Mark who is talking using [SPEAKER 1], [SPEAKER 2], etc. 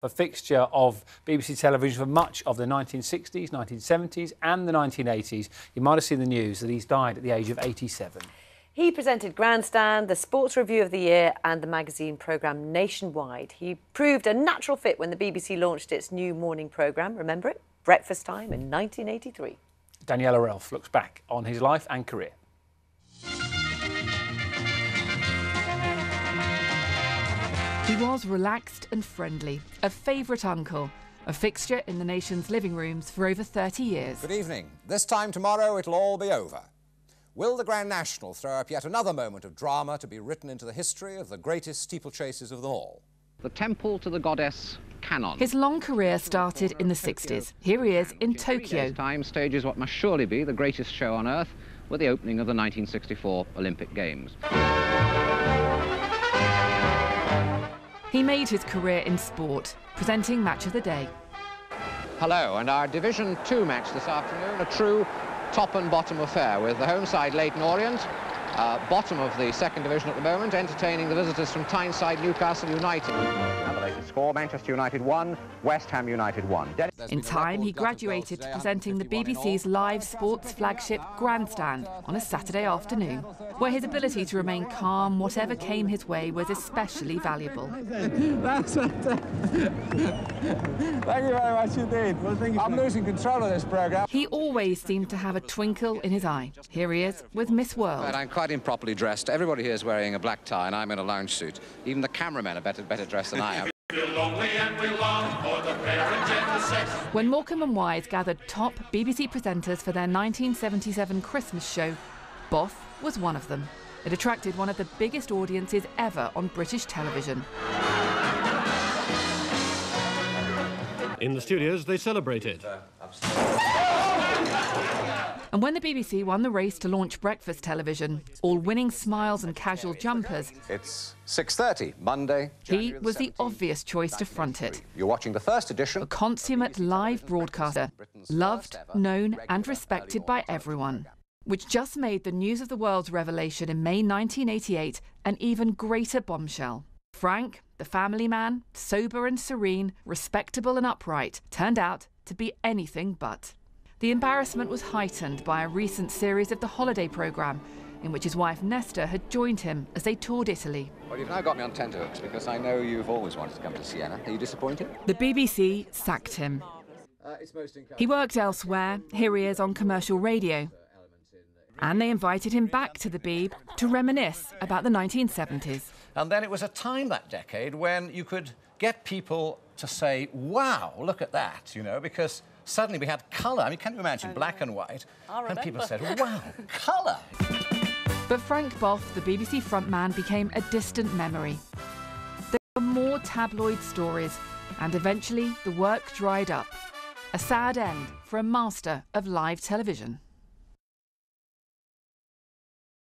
[SPEAKER 1] A fixture of BBC television for much of the 1960s, 1970s and the 1980s. You might have seen the news that he's died at the age of 87.
[SPEAKER 2] He presented Grandstand, the Sports Review of the Year and the magazine programme Nationwide. He proved a natural fit when the BBC launched its new morning programme, remember it? Breakfast Time in 1983.
[SPEAKER 1] Daniela Ralph looks back on his life and career.
[SPEAKER 3] He was relaxed and friendly, a favourite uncle, a fixture in the nation's living rooms for over 30 years.
[SPEAKER 4] Good evening. This time tomorrow it'll all be over. Will the Grand National throw up yet another moment of drama to be written into the history of the greatest steeplechases of them all?
[SPEAKER 5] The temple to the goddess Cannon.
[SPEAKER 3] His long career started in the 60s. Here he is in Tokyo.
[SPEAKER 5] Time stages what must surely be the greatest show on earth with the opening of the 1964 Olympic Games.
[SPEAKER 3] He made his career in sport, presenting Match of the Day.
[SPEAKER 5] Hello, and our Division 2 match this afternoon, a true top and bottom affair with the home side Leyton Orient, bottom of the second division at the moment, entertaining the visitors from Tyneside Newcastle United. Now the latest score, Manchester United 1, West Ham United 1.
[SPEAKER 3] In time, he graduated to presenting the BBC's live sports flagship Grandstand on a Saturday afternoon, where his ability to remain calm, whatever came his way, was especially valuable.
[SPEAKER 6] Thank you very much indeed. Well, thank you. I'm losing control of this programme.
[SPEAKER 3] He always seemed to have a twinkle in his eye. Here he is with Miss World.
[SPEAKER 5] But I'm quite improperly dressed. Everybody here is wearing a black tie and I'm in a lounge suit. Even the cameramen are better dressed than I am.
[SPEAKER 3] When Morecambe and Wise gathered top BBC presenters for their 1977 Christmas show, Bough was one of them. It attracted one of the biggest audiences ever on British television.
[SPEAKER 7] In the studios, they celebrated.
[SPEAKER 3] And when the BBC won the race to launch breakfast television, all winning smiles and casual jumpers,
[SPEAKER 4] It's 6:30, Monday,
[SPEAKER 3] he was the obvious choice to front it.
[SPEAKER 4] You're watching the first edition.
[SPEAKER 3] A consummate live broadcaster, loved, known and respected by everyone, which just made the News of the World's revelation in May 1988 an even greater bombshell. Frank, the family man, sober and serene, respectable and upright, turned out to be anything but. The embarrassment was heightened by a recent series of the holiday programme, in which his wife Nesta had joined him as they toured Italy.
[SPEAKER 4] Well, you've now got me on tenterhooks because I know you've always wanted to come to Siena. Are you disappointed?
[SPEAKER 3] The BBC sacked him. He worked elsewhere. Here he is on commercial radio. And they invited him back to the Beeb to reminisce about the 1970s.
[SPEAKER 8] And then it was a time, that decade, when you could get people to say, wow, look at that, you know, because suddenly we had colour. I mean, can you imagine black and white? And people said, wow, colour.
[SPEAKER 3] But Frank Bough, the BBC frontman, became a distant memory. There were more tabloid stories, and eventually the work dried up. A sad end for a master of live television.